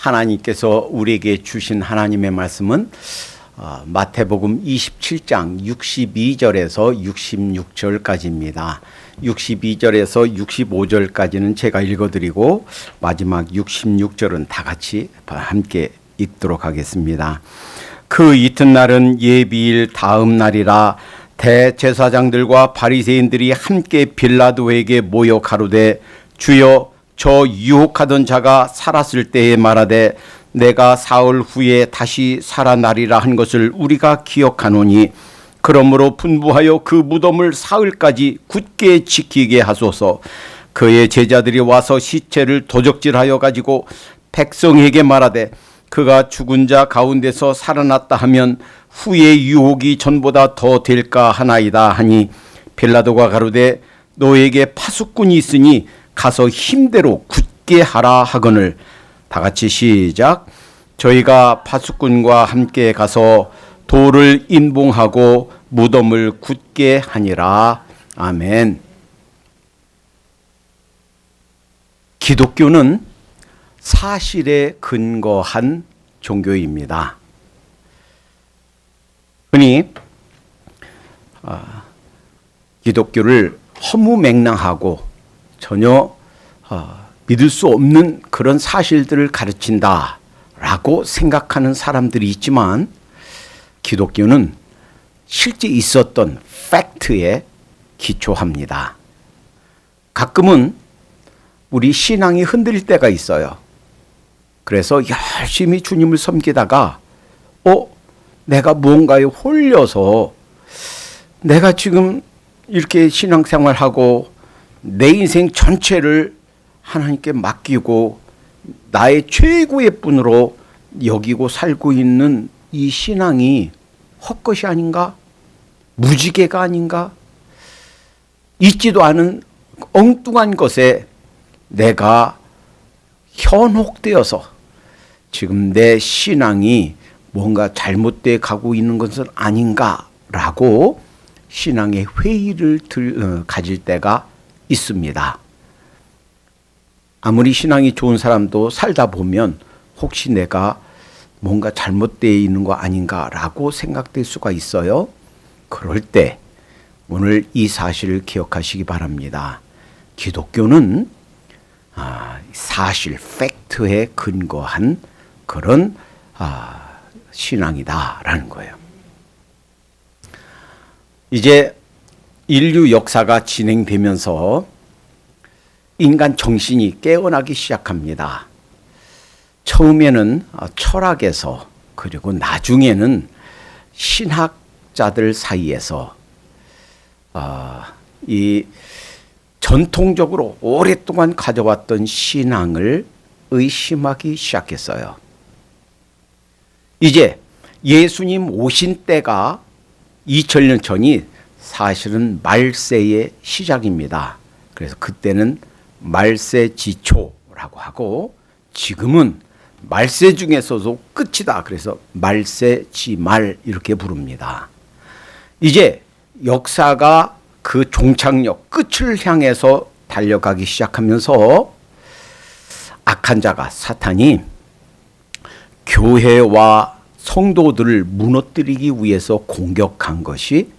하나님께서 우리에게 주신 하나님의 말씀은 마태복음 27장 62절에서 66절까지입니다. 62절에서 65절까지는 제가 읽어드리고 마지막 66절은 다 같이 함께 읽도록 하겠습니다. 그 이튿날은 예비일 다음 날이라 대제사장들과 바리새인들이 함께 빌라도에게 모여 가로되 주여 저 유혹하던 자가 살았을 때에 말하되 내가 사흘 후에 다시 살아나리라 한 것을 우리가 기억하노니 그러므로 분부하여 그 무덤을 사흘까지 굳게 지키게 하소서. 그의 제자들이 와서 시체를 도적질하여 가지고 백성에게 말하되 그가 죽은 자 가운데서 살아났다 하면 후의 유혹이 전보다 더 될까 하나이다 하니 빌라도가 가로되 너에게 파수꾼이 있으니 가서 힘대로 굳게 하라 하거늘. 다 같이 시작. 저희가 파수꾼과 함께 가서 돌을 인봉하고 무덤을 굳게 하니라. 아멘. 기독교는 사실에 근거한 종교입니다. 흔히 기독교를 허무맹랑하고 전혀 믿을 수 없는 그런 사실들을 가르친다라고 생각하는 사람들이 있지만 기독교는 실제 있었던 팩트에 기초합니다. 가끔은 우리 신앙이 흔들릴 때가 있어요. 그래서 열심히 주님을 섬기다가 내가 무언가에 홀려서 내가 지금 이렇게 신앙생활하고 내 인생 전체를 하나님께 맡기고 나의 최고의 분으로 여기고 살고 있는 이 신앙이 헛것이 아닌가? 무지개가 아닌가? 있지도 않은 엉뚱한 것에 내가 현혹되어서 지금 내 신앙이 뭔가 잘못되어 가고 있는 것은 아닌가라고 신앙의 회의를 가질 때가 있습니다. 아무리 신앙이 좋은 사람도 살다 보면 혹시 내가 뭔가 잘못되어 있는 거 아닌가라고 생각될 수가 있어요. 그럴 때 오늘 이 사실을 기억하시기 바랍니다. 기독교는 사실, 팩트에 근거한 그런 신앙이다라는 거예요. 이제 인류 역사가 진행되면서 인간 정신이 깨어나기 시작합니다. 처음에는 철학에서 그리고 나중에는 신학자들 사이에서 이 전통적으로 오랫동안 가져왔던 신앙을 의심하기 시작했어요. 이제 예수님 오신 때가 2000년 전이 사실은 말세의 시작입니다. 그래서 그때는 말세지초라고 하고 지금은 말세 중에서도 끝이다. 그래서 말세지말 이렇게 부릅니다. 이제 역사가 그 종착역 끝을 향해서 달려가기 시작하면서 악한 자가 사탄이 교회와 성도들을 무너뜨리기 위해서 공격한 것이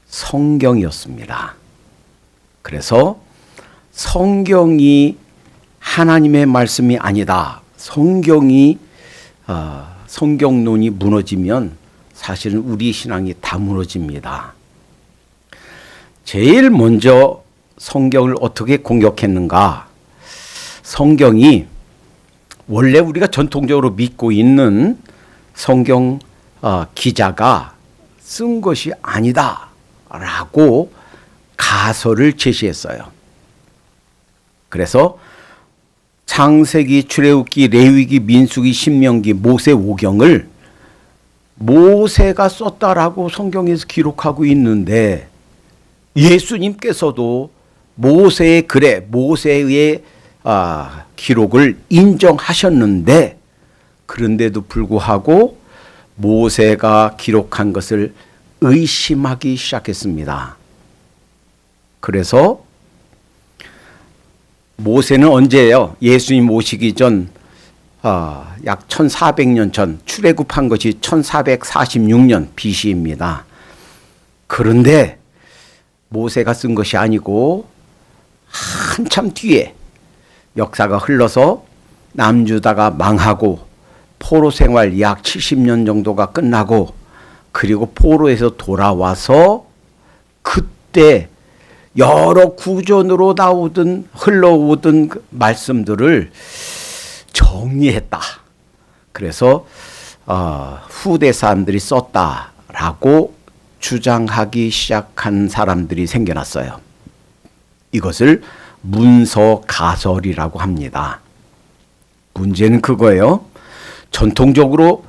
성경이었습니다. 그래서 성경이 하나님의 말씀이 아니다. 성경론이 무너지면 사실은 우리 신앙이 다 무너집니다. 제일 먼저 성경을 어떻게 공격했는가? 성경이 원래 우리가 전통적으로 믿고 있는 성경 기자가 쓴 것이 아니다라고 가설을 제시했어요. 그래서 창세기, 출애굽기, 레위기, 민수기, 신명기, 모세오경을 모세가 썼다라고 성경에서 기록하고 있는데 예수님께서도 모세의 글에 모세의 기록을 인정하셨는데 그런데도 불구하고 모세가 기록한 것을 의심하기 시작했습니다. 그래서 모세는 언제예요? 예수님 오시기 전 약 1400년 전 출애굽한 것이 1446년 BC입니다. 그런데 모세가 쓴 것이 아니고 한참 뒤에 역사가 흘러서 남유다가 망하고 포로 생활 약 70년 정도가 끝나고 그리고 포로에서 돌아와서 그때 여러 구전으로 나오던 흘러오던 말씀들을 정리했다. 그래서 후대 사람들이 썼다라고 주장하기 시작한 사람들이 생겨났어요. 이것을 문서가설이라고 합니다. 문제는 그거예요. 전통적으로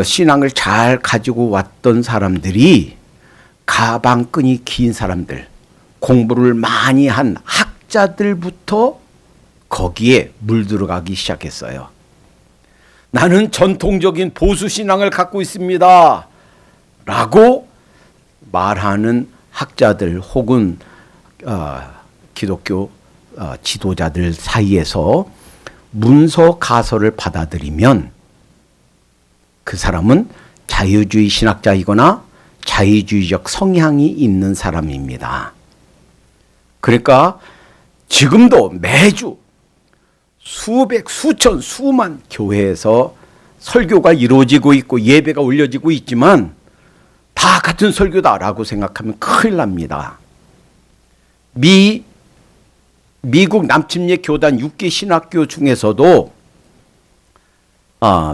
신앙을 잘 가지고 왔던 사람들이 가방끈이 긴 사람들, 공부를 많이 한 학자들부터 거기에 물들어가기 시작했어요. 나는 전통적인 보수신앙을 갖고 있습니다 라고 말하는 학자들 혹은 기독교 지도자들 사이에서 문서 가설을 받아들이면 그 사람은 자유주의 신학자이거나 자유주의적 성향이 있는 사람입니다. 그러니까 지금도 매주 수백, 수천, 수만 교회에서 설교가 이루어지고 있고 예배가 올려지고 있지만 다 같은 설교다라고 생각하면 큰일 납니다. 미국 남침례 교단 6개 신학교 중에서도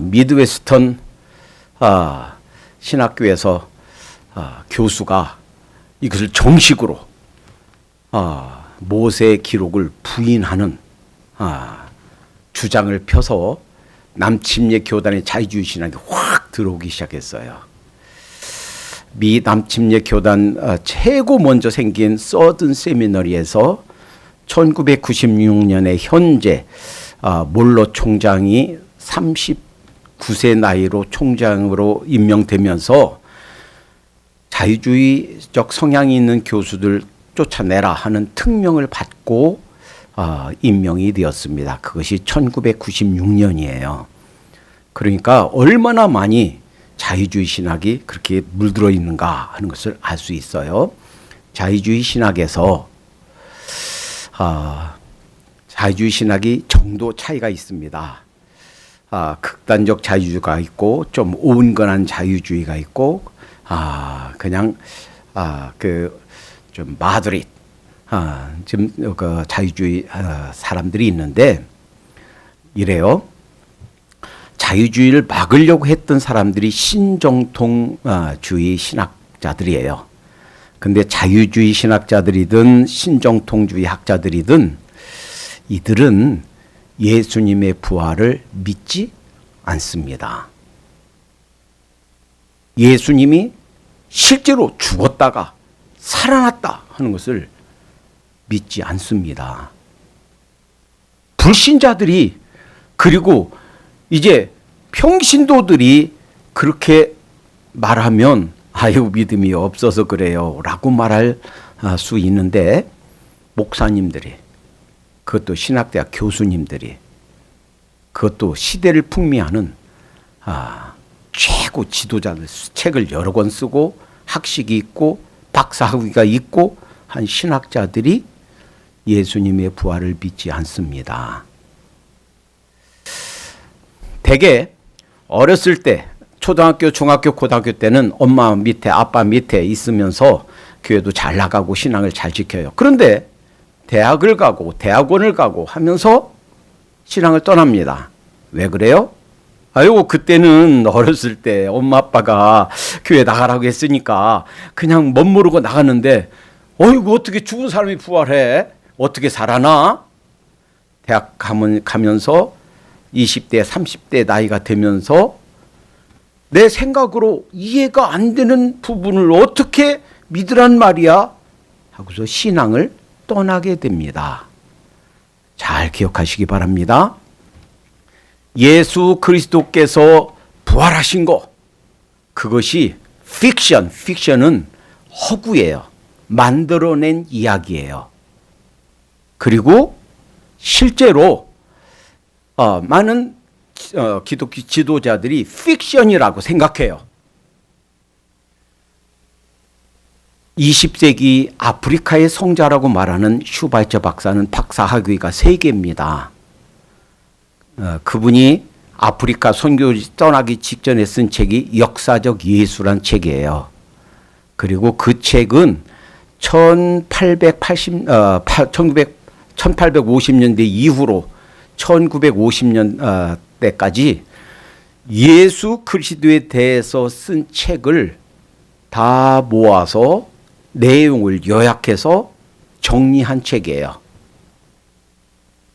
미드웨스턴 신학교에서 교수가 이것을 정식으로 모세의 기록을 부인하는 주장을 펴서 남침례 교단의 자유주의 신학이 확 들어오기 시작했어요. 미 남침례 교단 최고 먼저 생긴 서든 세미너리에서 1996년에 현재 몰로 총장이 39세 나이로 총장으로 임명되면서 자유주의적 성향이 있는 교수들 쫓아내라 하는 특명을 받고 임명이 되었습니다. 그것이 1996년이에요. 그러니까 얼마나 많이 자유주의 신학이 그렇게 물들어 있는가 하는 것을 알 수 있어요. 자유주의 신학에서 자유주의 신학이 정도 차이가 있습니다. 극단적 자유주의가 있고 좀 온건한 자유주의가 있고 그냥 좀 마드릿 지금 그 자유주의 사람들이 있는데 이래요. 자유주의를 막으려고 했던 사람들이 신정통주의 신학자들이에요. 근데 자유주의 신학자들이든 신정통주의 학자들이든 이들은 예수님의 부활을 믿지 않습니다. 예수님이 실제로 죽었다가 살아났다 하는 것을 믿지 않습니다. 불신자들이 그리고 이제 평신도들이 그렇게 말하면 아유 믿음이 없어서 그래요 라고 말할 수 있는데 목사님들이 그것도 신학대학 교수님들이 그것도 시대를 풍미하는 최고 지도자들 책을 여러 권 쓰고 학식이 있고 박사학위가 있고 한 신학자들이 예수님의 부활을 믿지 않습니다. 대개 어렸을 때 초등학교, 중학교, 고등학교 때는 엄마 밑에 아빠 밑에 있으면서 교회도 잘 나가고 신앙을 잘 지켜요. 그런데 대학을 가고 대학원을 가고 하면서 신앙을 떠납니다. 왜 그래요? 아이고 그때는 어렸을 때 엄마 아빠가 교회 나가라고 했으니까 그냥 멋모르고 나갔는데 어이구 어떻게 죽은 사람이 부활해? 어떻게 살아나? 대학 가면서 20대 30대 나이가 되면서 내 생각으로 이해가 안 되는 부분을 어떻게 믿으란 말이야? 하고서 신앙을 떠나게 됩니다. 잘 기억하시기 바랍니다. 예수 그리스도께서 부활하신 거 그것이 픽션은 허구예요. 만들어낸 이야기예요. 그리고 실제로 많은 기독교 지도자들이 픽션이라고 생각해요. 20세기 아프리카의 성자라고 말하는 슈바이처 박사는 박사 학위가 3개입니다. 그분이 아프리카 선교 떠나기 직전에 쓴 책이 역사적 예수란 책이에요. 그리고 그 책은 1850년대 이후로 1950년대까지 예수 그리스도에 대해서 쓴 책을 다 모아서 내용을 요약해서 정리한 책이에요.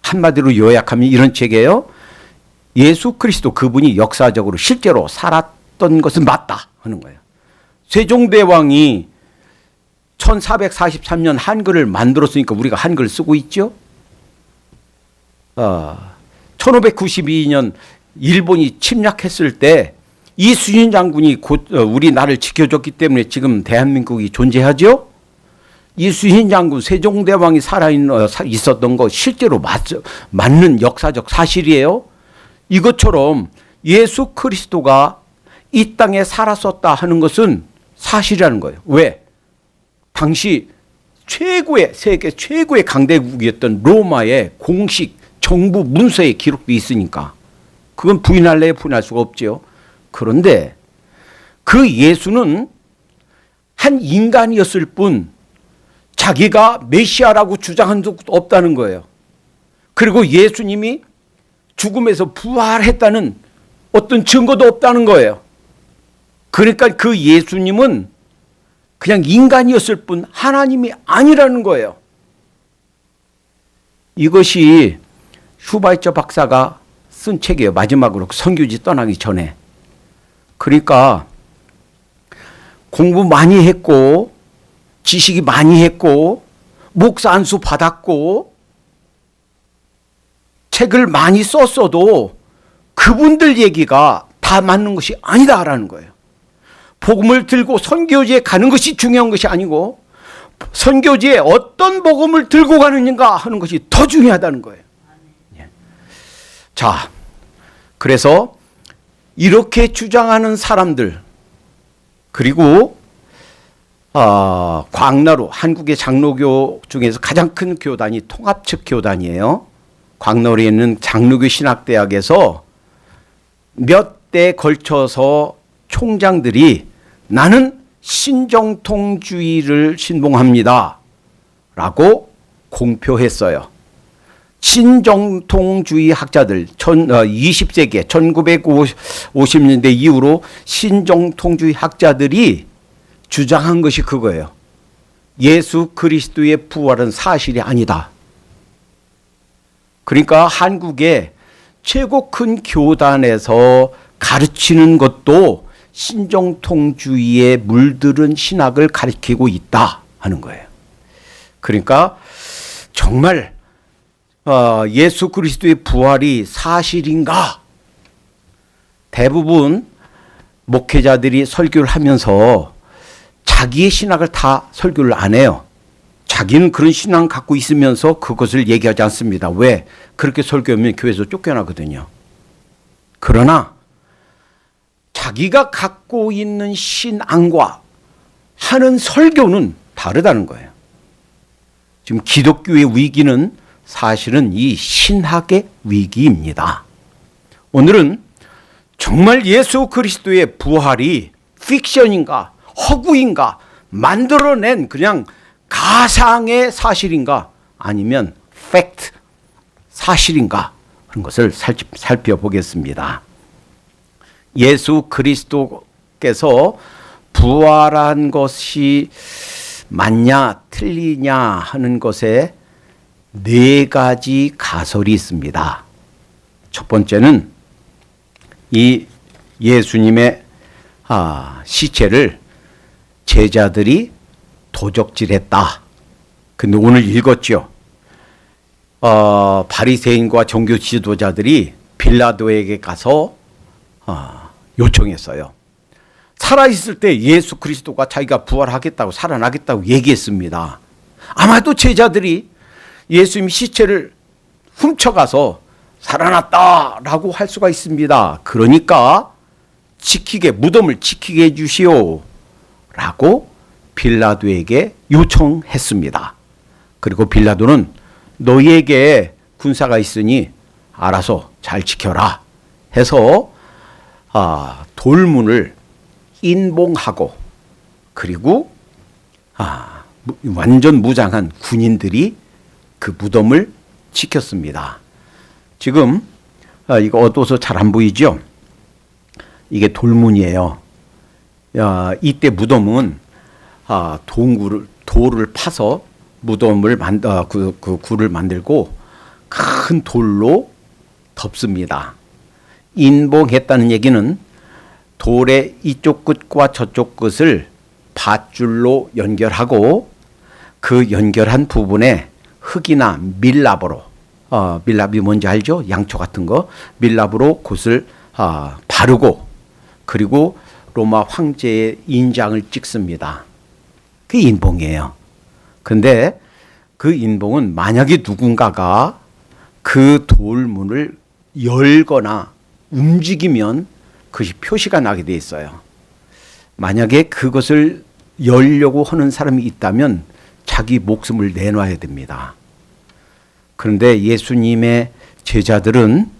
한마디로 요약하면 이런 책이에요. 예수 그리스도 그분이 역사적으로 실제로 살았던 것은 맞다 하는 거예요. 세종대왕이 1443년 한글을 만들었으니까 우리가 한글 쓰고 있죠. 1592년 일본이 침략했을 때 이순신 장군이 곧 우리나라를 지켜줬기 때문에 지금 대한민국이 존재하죠. 이순신 장군, 세종대왕이 있었던 거 실제로 맞는 역사적 사실이에요. 이것처럼 예수 그리스도가 이 땅에 살았었다 하는 것은 사실이라는 거예요. 왜? 당시 세계 최고의 강대국이었던 로마의 공식 정부 문서에 기록돼 있으니까 그건 부인할래 부인할 수가 없죠. 그런데 그 예수는 한 인간이었을 뿐 자기가 메시아라고 주장한 적도 없다는 거예요. 그리고 예수님이 죽음에서 부활했다는 어떤 증거도 없다는 거예요. 그러니까 그 예수님은 그냥 인간이었을 뿐 하나님이 아니라는 거예요. 이것이 슈바이처 박사가 쓴 책이에요. 마지막으로 선교지 떠나기 전에. 그러니까 공부 많이 했고 지식이 많이 했고 목사 안수 받았고 책을 많이 썼어도 그분들 얘기가 다 맞는 것이 아니다라는 거예요. 복음을 들고 선교지에 가는 것이 중요한 것이 아니고 선교지에 어떤 복음을 들고 가느냐 하는 것이 더 중요하다는 거예요. 자, 그래서 이렇게 주장하는 사람들, 그리고 광나루, 한국의 장로교 중에서 가장 큰 교단이 통합측 교단이에요. 광나루에 있는 장로교 신학대학에서 몇 대 걸쳐서 총장들이 나는 신정통주의를 신봉합니다 라고 공표했어요. 신정통주의 학자들 20세기 1950년대 이후로 신정통주의 학자들이 주장한 것이 그거예요. 예수 그리스도의 부활은 사실이 아니다. 그러니까 한국의 최고 큰 교단에서 가르치는 것도 신정통주의에 물들은 신학을 가르치고 있다 하는 거예요. 그러니까 정말 예수 그리스도의 부활이 사실인가? 대부분 목회자들이 설교를 하면서 자기의 신학을 다 설교를 안 해요. 자기는 그런 신앙을 갖고 있으면서 그것을 얘기하지 않습니다. 왜? 그렇게 설교하면 교회에서 쫓겨나거든요. 그러나 자기가 갖고 있는 신앙과 하는 설교는 다르다는 거예요. 지금 기독교의 위기는 사실은 이 신학의 위기입니다. 오늘은 정말 예수 그리스도의 부활이 픽션인가 허구인가 만들어낸 그냥 가상의 사실인가 아니면 팩트 사실인가 그런 것을 살펴보겠습니다. 예수 그리스도께서 부활한 것이 맞냐 틀리냐 하는 것에 4가지 가설이 있습니다. 첫 번째는 이 예수님의 시체를 제자들이 도적질했다. 근데 오늘 읽었죠. 바리새인과 종교 지도자들이 빌라도에게 가서 요청했어요. 살아있을 때 예수 그리스도가 자기가 부활하겠다고 살아나겠다고 얘기했습니다. 아마도 제자들이 예수님 시체를 훔쳐가서 살아났다라고 할 수가 있습니다. 그러니까 무덤을 지키게 해주시오 라고 빌라도에게 요청했습니다. 그리고 빌라도는 너희에게 군사가 있으니 알아서 잘 지켜라 해서 돌문을 인봉하고, 그리고 완전 무장한 군인들이 그 무덤을 지켰습니다. 지금 이거 어두워서 잘 안 보이죠? 이게 돌문이에요. 이때 무덤은 돌을 파서 무덤을 그 굴을 만들고 큰 돌로 덮습니다. 인봉했다는 얘기는 돌의 이쪽 끝과 저쪽 끝을 밧줄로 연결하고 그 연결한 부분에 흙이나 밀랍으로, 밀랍이 뭔지 알죠? 양초 같은 거. 밀랍으로 곳을 바르고, 그리고 로마 황제의 인장을 찍습니다. 그게 인봉이에요. 근데 그 인봉은 만약에 누군가가 그 돌문을 열거나 움직이면 그것이 표시가 나게 돼 있어요. 만약에 그것을 열려고 하는 사람이 있다면 자기 목숨을 내놔야 됩니다. 그런데 예수님의 제자들은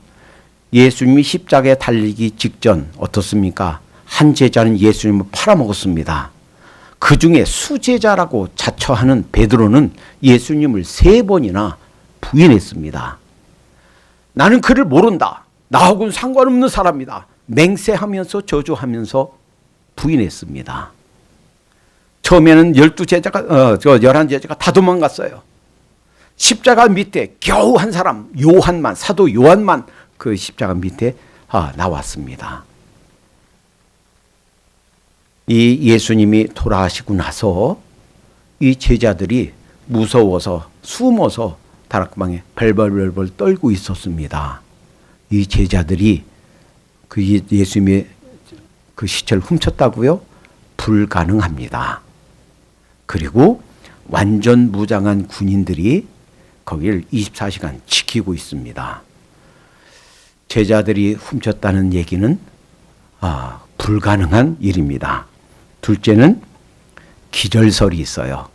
예수님이 십자가에 달리기 직전 어떻습니까? 한 제자는 예수님을 팔아먹었습니다. 그 중에 수제자라고 자처하는 베드로는 예수님을 3번이나 부인했습니다. 나는 그를 모른다. 나하고는 상관없는 사람이다. 맹세하면서 저주하면서 부인했습니다. 처음에는 11제자가 다 도망갔어요. 십자가 밑에 겨우 한 사람, 사도 요한만 그 십자가 밑에 나왔습니다. 이 예수님이 돌아가시고 나서 이 제자들이 무서워서 숨어서 다락방에 벌벌벌 떨고 있었습니다. 이 제자들이 그 예수님의 그 시체를 훔쳤다고요? 불가능합니다. 그리고 완전 무장한 군인들이 거기를 24시간 지키고 있습니다. 제자들이 훔쳤다는 얘기는 불가능한 일입니다. 둘째는 기절설이 있어요.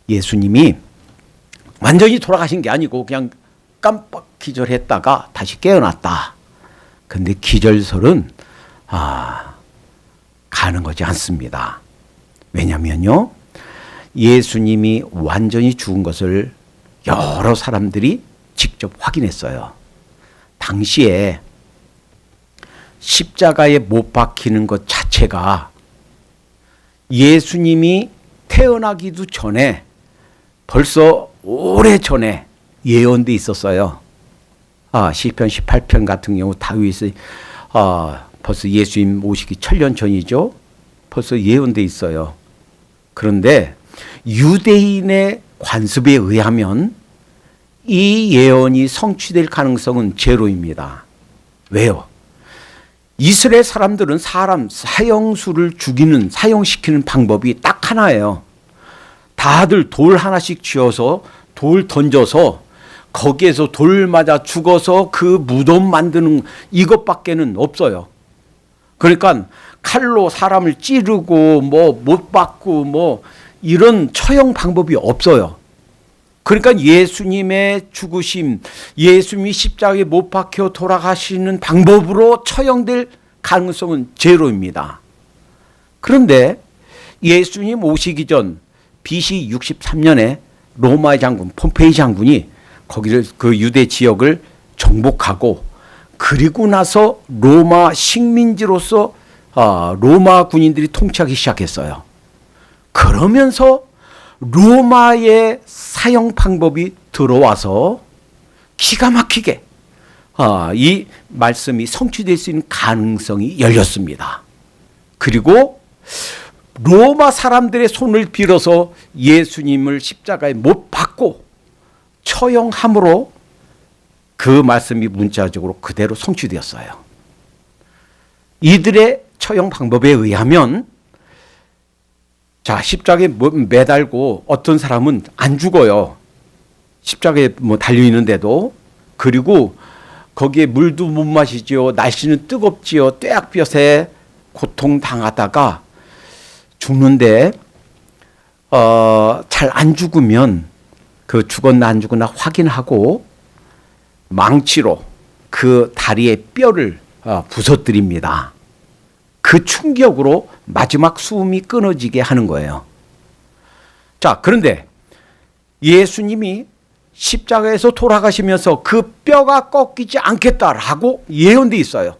예수님이 완전히 돌아가신 게 아니고 그냥 깜빡 기절했다가 다시 깨어났다. 근데 기절설은 가는 거지 않습니다. 왜냐면요, 예수님이 완전히 죽은 것을 여러 사람들이 직접 확인했어요. 당시에 십자가에 못 박히는 것 자체가 예수님이 태어나기도 전에 벌써 오래전에 예언돼 있었어요. 시편 18편 같은 경우 다윗이 벌써 예수님 오시기 1000년 전이죠. 벌써 예언돼 있어요. 그런데 유대인의 관습에 의하면 이 예언이 성취될 가능성은 제로입니다. 왜요? 이스라엘 사람들은 사형수를 사형시키는 방법이 딱 하나예요. 다들 돌 하나씩 쥐어서 돌 던져서 거기에서 돌 맞아 죽어서 그 무덤 만드는 이것밖에는 없어요. 그러니까 칼로 사람을 찌르고 못 박고 이런 처형 방법이 없어요. 그러니까 예수님의 죽으심, 예수님이 십자가에 못 박혀 돌아가시는 방법으로 처형될 가능성은 제로입니다. 그런데 예수님 오시기 전 BC 63년에 로마의 장군 폼페이 장군이 거기를 그 유대 지역을 정복하고, 그리고 나서 로마 식민지로서 로마 군인들이 통치하기 시작했어요. 그러면서 로마의 사형 방법이 들어와서 기가 막히게 이 말씀이 성취될 수 있는 가능성이 열렸습니다. 그리고 로마 사람들의 손을 빌어서 예수님을 십자가에 못 박고 처형함으로 그 말씀이 문자적으로 그대로 성취되었어요. 이들의 처형 방법에 의하면 십자가에 매달고 어떤 사람은 안 죽어요. 십자가에 달려 있는데도. 그리고 거기에 물도 못 마시지요. 날씨는 뜨겁지요. 떼약볕에 고통당하다가 죽는데 잘 안 죽으면 그 죽었나 안 죽었나 확인하고 망치로 그 다리의 뼈를 부서뜨립니다. 그 충격으로 마지막 숨이 끊어지게 하는 거예요. 자, 그런데 예수님이 십자가에서 돌아가시면서 그 뼈가 꺾이지 않겠다라고 예언돼 있어요.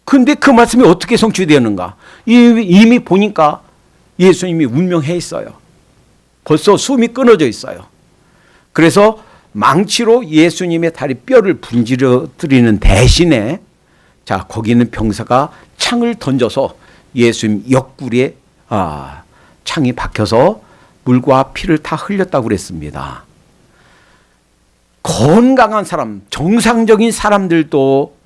근데 그 말씀이 어떻게 성취되었는가? 이미 보니까 예수님이 운명해 있어요. 벌써 숨이 끊어져 있어요. 그래서 망치로 예수님의 다리 뼈를 분지러뜨리는 대신에 자, 거기 있는 병사가 창을 던져서 예수님 옆구리에 창이 박혀서 물과 피를 다 흘렸다고 그랬습니다. 건강한 사람, 정상적인 사람들도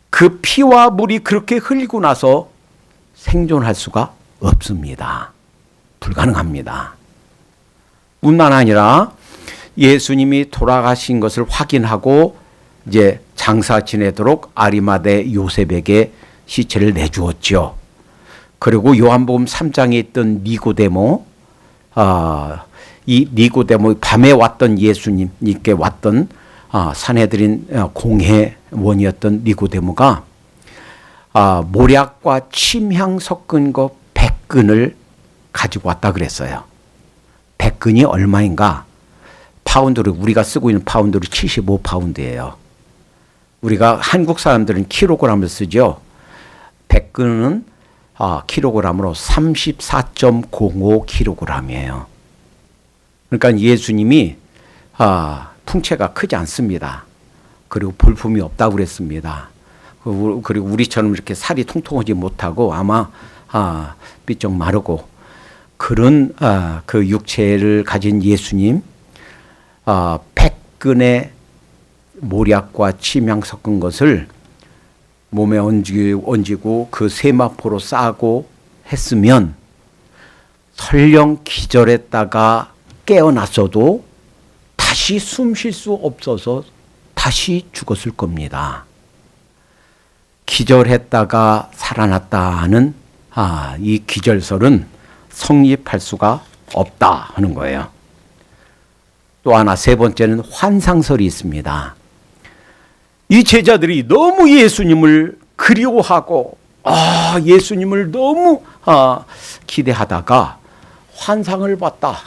그 피와 물이 그렇게 흘리고 나서 생존할 수가 없습니다. 불가능합니다. 뿐만 아니라 예수님이 돌아가신 것을 확인하고 이제 장사 지내도록 아리마대 요셉에게 시체를 내주었죠. 그리고 요한복음 3장에 있던 니고데모, 이 니고데모 밤에 왔던 예수님께 왔던 산헤드린 공회원이었던 니고데모가 모략과 침향 섞은 거 100근을 가지고 왔다 그랬어요. 100근이 얼마인가? 파운드로 우리가 쓰고 있는 파운드로 75파운드예요. 우리가 한국 사람들은 킬로그램을 쓰죠. 100근은 킬로그램으로 34.05킬로그램이에요. 그러니까 예수님이 풍채가 크지 않습니다. 그리고 볼품이 없다고 그랬습니다. 그리고 우리처럼 이렇게 살이 통통하지 못하고 아마 삐쩍 마르고 그런 그 육체를 가진 예수님, 100근의 모략과 침향 섞은 것을 몸에 얹이고 그 세마포로 싸고 했으면 설령 기절했다가 깨어났어도 다시 숨 쉴 수 없어서 다시 죽었을 겁니다. 기절했다가 살아났다는 이 기절설은 성립할 수가 없다 하는 거예요. 또 하나 세 번째는 환상설이 있습니다. 이 제자들이 너무 예수님을 그리워하고 예수님을 너무 기대하다가 환상을 봤다.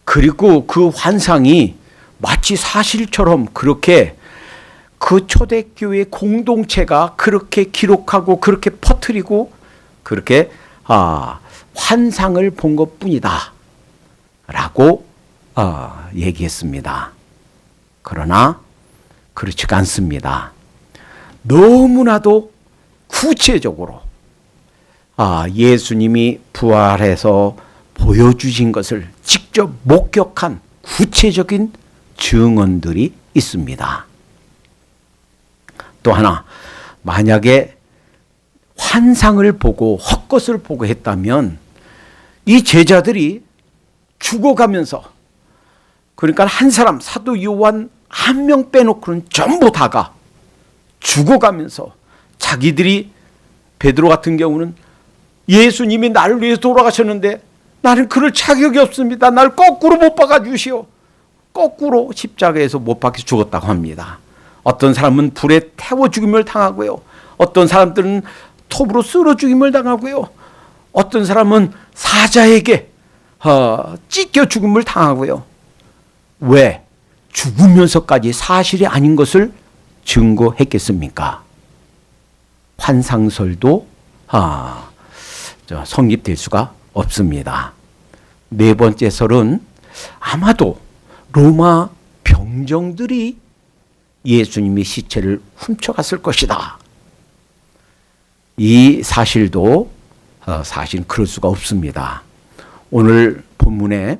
그리고 그 환상이 마치 사실처럼 그렇게 그 초대교회 공동체가 그렇게 기록하고 그렇게 퍼뜨리고 그렇게 환상을 본 것뿐이다 라고 얘기했습니다. 그러나 그렇지가 않습니다. 너무나도 구체적으로 예수님이 부활해서 보여주신 것을 직접 목격한 구체적인 증언들이 있습니다. 또 하나, 만약에 환상을 보고 헛것을 보고 했다면 이 제자들이 죽어가면서, 그러니까 한 사람, 사도 요한 한 명 빼놓고는 전부 다가 죽어가면서 자기들이, 베드로 같은 경우는 예수님이 나를 위해서 돌아가셨는데 나는 그럴 자격이 없습니다. 나를 거꾸로 못 박아 주시오. 거꾸로 십자가에서 못 박혀 죽었다고 합니다. 어떤 사람은 불에 태워 죽임을 당하고요. 어떤 사람들은 톱으로 쓸어 죽임을 당하고요. 어떤 사람은 사자에게 찢겨 죽임을 당하고요. 왜? 죽으면서까지 사실이 아닌 것을 증거했겠습니까? 환상설도 성립될 수가 없습니다. 네 번째 설은 아마도 로마 병정들이 예수님의 시체를 훔쳐갔을 것이다. 이 사실도 사실 그럴 수가 없습니다. 오늘 본문에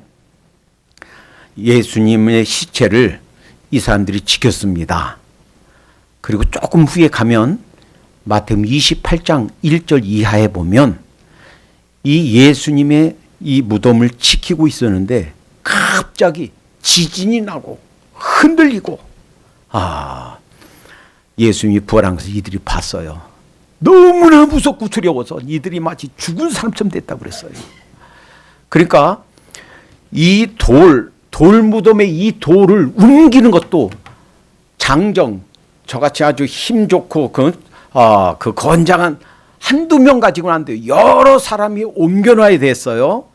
예수님의 시체를 이 사람들이 지켰습니다. 그리고 조금 후에 가면 마태복음 28장 1절 이하에 보면 이 예수님의 이 무덤을 지키고 있었는데 갑자기 지진이 나고 흔들리고 예수님이 부활한 것을 이들이 봤어요. 너무나 무섭고 두려워서 이들이 마치 죽은 사람처럼 됐다고 그랬어요. 그러니까 이 돌 무덤의 이 돌을 옮기는 것도 장정, 저같이 아주 힘 좋고 그 건장한 한두 명 가지고는 안 돼요. 여러 사람이 옮겨놔야 됐어요.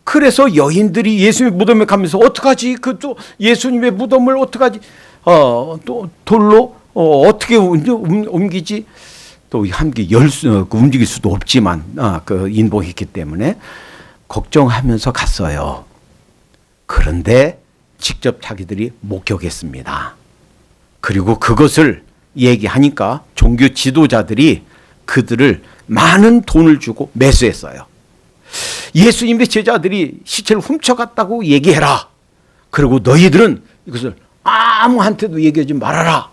그래서 여인들이 예수님의 무덤에 가면서 어떡하지? 그 또 예수님의 무덤을 어떡하지? 또 돌로 어떻게 옮기지? 또 함께 움직일 수도 없지만 그 인복했기 때문에 걱정하면서 갔어요. 그런데 직접 자기들이 목격했습니다. 그리고 그것을 얘기하니까 종교 지도자들이 그들을 많은 돈을 주고 매수했어요. 예수님의 제자들이 시체를 훔쳐갔다고 얘기해라. 그리고 너희들은 이것을 아무한테도 얘기하지 말아라.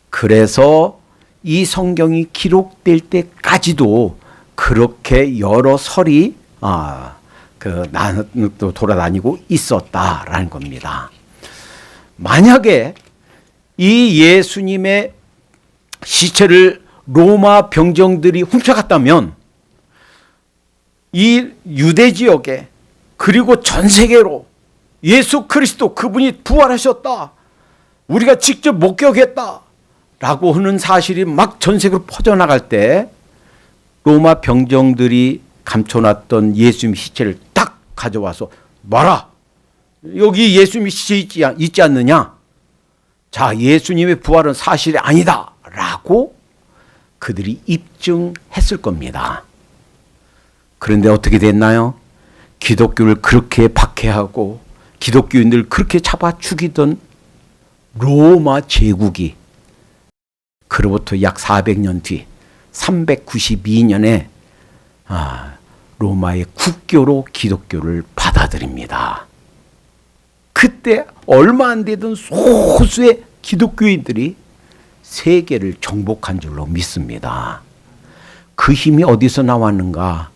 그래서 이 성경이 기록될 때까지도 그렇게 여러 설이 또 돌아다니고 있었다라는 겁니다. 만약에 이 예수님의 시체를 로마 병정들이 훔쳐갔다면 이 유대 지역에 그리고 전 세계로 예수 그리스도 그분이 부활하셨다, 우리가 직접 목격했다 라고 하는 사실이 막 전 세계로 퍼져나갈 때 로마 병정들이 감춰놨던 예수님 시체를 딱 가져와서 봐라, 여기 예수님 시체 있지 않느냐, 자 예수님의 부활은 사실이 아니다 라고 그들이 입증했을 겁니다. 그런데 어떻게 됐나요? 기독교를 그렇게 박해하고 기독교인들 그렇게 잡아 죽이던 로마 제국이 그로부터 약 400년 뒤 392년에 로마의 국교로 기독교를 받아들입니다. 그때 얼마 안 되던 소수의 기독교인들이 세계를 정복한 줄로 믿습니다. 그 힘이 어디서 나왔는가?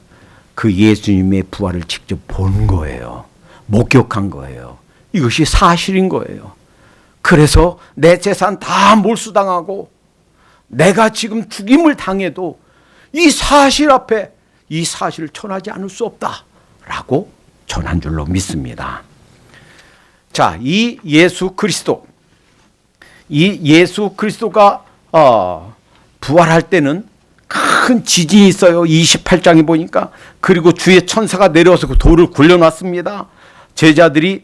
그 예수님의 부활을 직접 본 거예요. 목격한 거예요. 이것이 사실인 거예요. 그래서 내 재산 다 몰수당하고 내가 지금 죽임을 당해도 이 사실 앞에 이 사실을 전하지 않을 수 없다라고 전한 줄로 믿습니다. 자, 이 예수 그리스도가 부활할 때는 큰 지진이 있어요. 28장에 보니까. 그리고 주의 천사가 내려와서 그 돌을 굴려놨습니다. 제자들이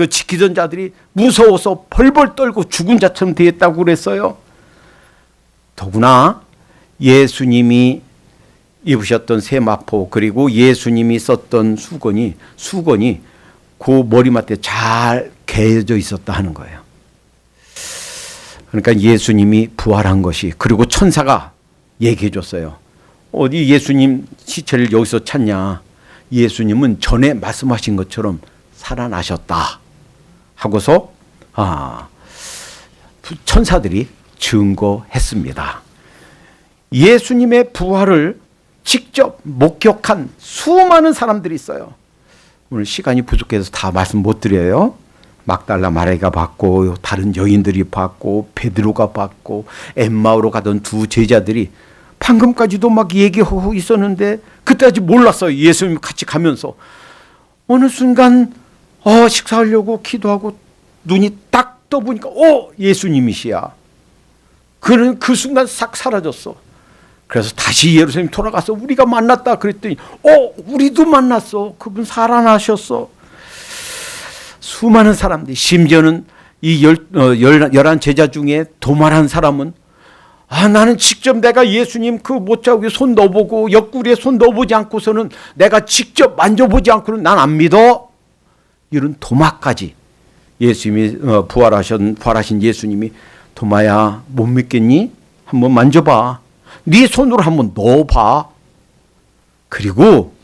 지키던 자들이 무서워서 벌벌 떨고 죽은 자처럼 되었다고 그랬어요. 더구나 예수님이 입으셨던 세마포 그리고 예수님이 썼던 수건이 그 머리맡에 잘 개져 있었다 하는 거예요. 그러니까 예수님이 부활한 것이, 그리고 천사가 얘기해 줬어요. 어디 예수님 시체를 여기서 찾냐. 예수님은 전에 말씀하신 것처럼 살아나셨다 하고서 천사들이 증거했습니다. 예수님의 부활을 직접 목격한 수많은 사람들이 있어요. 오늘 시간이 부족해서 다 말씀 못 드려요. 막달라 마리아가 봤고, 다른 여인들이 봤고, 베드로가 봤고, 엠마오로 가던 두 제자들이 방금까지도 막 얘기하고 있었는데 그때 아직 몰랐어요. 예수님 같이 가면서 어느 순간 식사하려고 기도하고 눈이 딱 떠보니까 예수님이시야. 그는 그 순간 싹 사라졌어. 그래서 다시 예루살렘 돌아가서 우리가 만났다 그랬더니 우리도 만났어. 그분 살아나셨어. 수많은 사람들이, 심지어는 이 11 제자 중에 도말한 사람은 나는 직접 내가 예수님 그 못자국에 손 넣어보고 옆구리에 손 넣어보지 않고서는 내가 직접 만져보지 않고는 난 안 믿어. 이런 도마까지 예수님이 부활하신 예수님이 도마야 못 믿겠니? 한번 만져봐. 네 손으로 한번 넣어봐. 그리고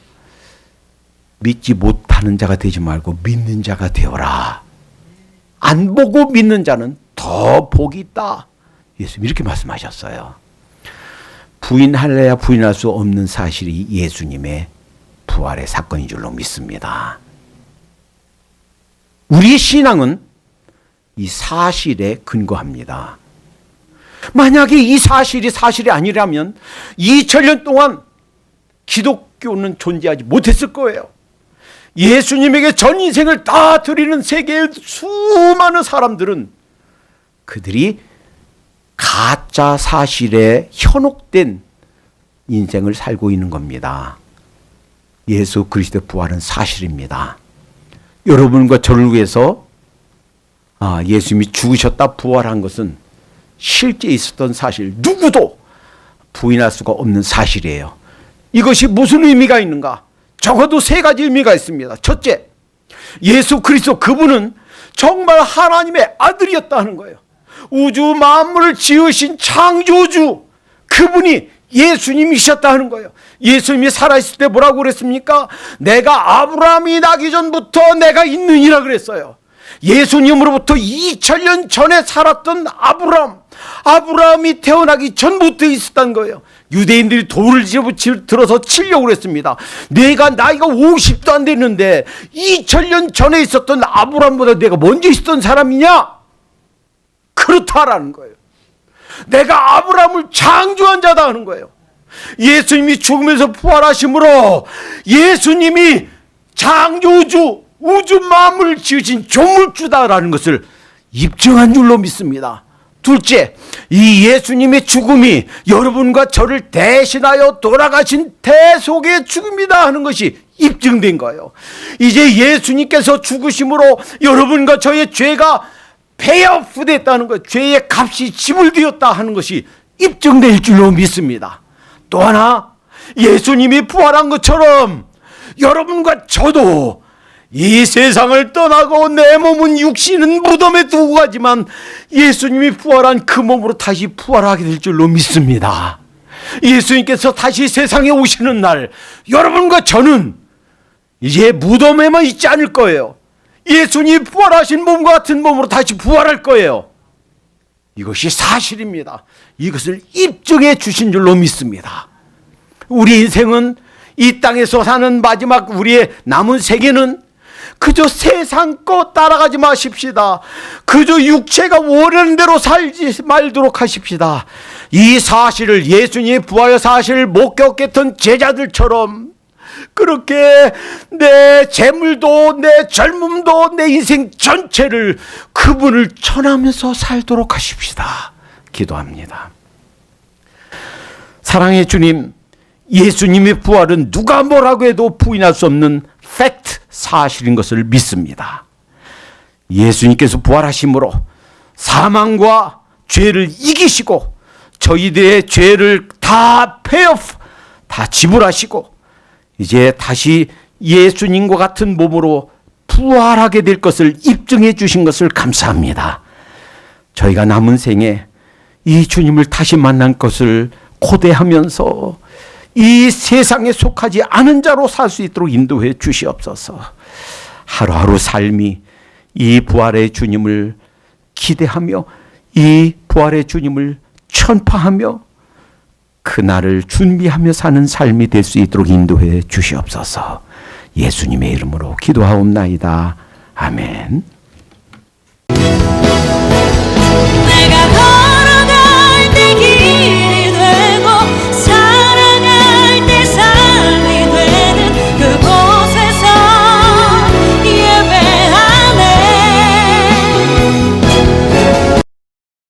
믿지 못하는 자가 되지 말고 믿는 자가 되어라. 안 보고 믿는 자는 더 복이 있다. 예수님이 이렇게 말씀하셨어요. 부인할래야 부인할 수 없는 사실이 예수님의 부활의 사건인 줄로 믿습니다. 우리의 신앙은 이 사실에 근거합니다. 만약에 이 사실이 아니라면 2000년 동안 기독교는 존재하지 못했을 거예요. 예수님에게 전 인생을 다 드리는 세계의 수많은 사람들은 그들이 가짜 사실에 현혹된 인생을 살고 있는 겁니다. 예수 그리스도의 부활은 사실입니다. 여러분과 저를 위해서 예수님이 죽으셨다 부활한 것은 실제 있었던 사실, 누구도 부인할 수가 없는 사실이에요. 이것이 무슨 의미가 있는가? 적어도 세 가지 의미가 있습니다. 첫째, 예수 그리스도 그분은 정말 하나님의 아들이었다 하는 거예요. 우주 만물을 지으신 창조주 그분이 예수님이셨다 하는 거예요. 예수님이 살아있을 때 뭐라고 그랬습니까? 내가 아브라함이 나기 전부터 내가 있느니라 그랬어요. 예수님으로부터 2000년 전에 살았던 아브라함이 태어나기 전부터 있었다는 거예요. 유대인들이 돌을 들어서 치려고 그랬습니다. 내가 나이가 50도 안 됐는데 2000년 전에 있었던 아브라함보다 내가 먼저 있었던 사람이냐? 그렇다라는 거예요. 내가 아브라함을 창조한 자다 하는 거예요. 예수님이 죽으면서 부활하심으로 예수님이 창조주, 우주 만물을 지으신 조물주다라는 것을 입증한 줄로 믿습니다. 둘째, 이 예수님의 죽음이 여러분과 저를 대신하여 돌아가신 대속의 죽음이다 하는 것이 입증된 거예요. 이제 예수님께서 죽으심으로 여러분과 저의 죄가 페이오프 됐다는 것, 죄의 값이 지불되었다 하는 것이 입증될 줄로 믿습니다. 또 하나, 예수님이 부활한 것처럼 여러분과 저도 이 세상을 떠나고 내 몸은 육신은 무덤에 두고 가지만 예수님이 부활한 그 몸으로 다시 부활하게 될 줄로 믿습니다. 예수님께서 다시 세상에 오시는 날 여러분과 저는 이제 무덤에만 있지 않을 거예요. 예수님이 부활하신 몸과 같은 몸으로 다시 부활할 거예요. 이것이 사실입니다. 이것을 입증해 주신 줄로 믿습니다. 우리 인생은 이 땅에서 사는 마지막 우리의 남은 세계는 그저 세상 것 따라가지 마십시다. 그저 육체가 원하는 대로 살지 말도록 하십시다. 이 사실을, 예수님의 부활의 사실을 목격했던 제자들처럼 그렇게 내 재물도 내 젊음도 내 인생 전체를 그분을 전하면서 살도록 하십시다. 기도합니다. 사랑의 주님, 예수님의 부활은 누가 뭐라고 해도 부인할 수 없는 팩트, 사실인 것을 믿습니다. 예수님께서 부활하심으로 사망과 죄를 이기시고 저희들의 죄를 다 페이오프, 다 지불하시고 이제 다시 예수님과 같은 몸으로 부활하게 될 것을 입증해 주신 것을 감사합니다. 저희가 남은 생에 이 주님을 다시 만난 것을 고대하면서 이 세상에 속하지 않은 자로 살 수 있도록 인도해 주시옵소서. 하루하루 삶이 이 부활의 주님을 기대하며 이 부활의 주님을 천파하며 그날을 준비하며 사는 삶이 될 수 있도록 인도해 주시옵소서. 예수님의 이름으로 기도하옵나이다. 아멘.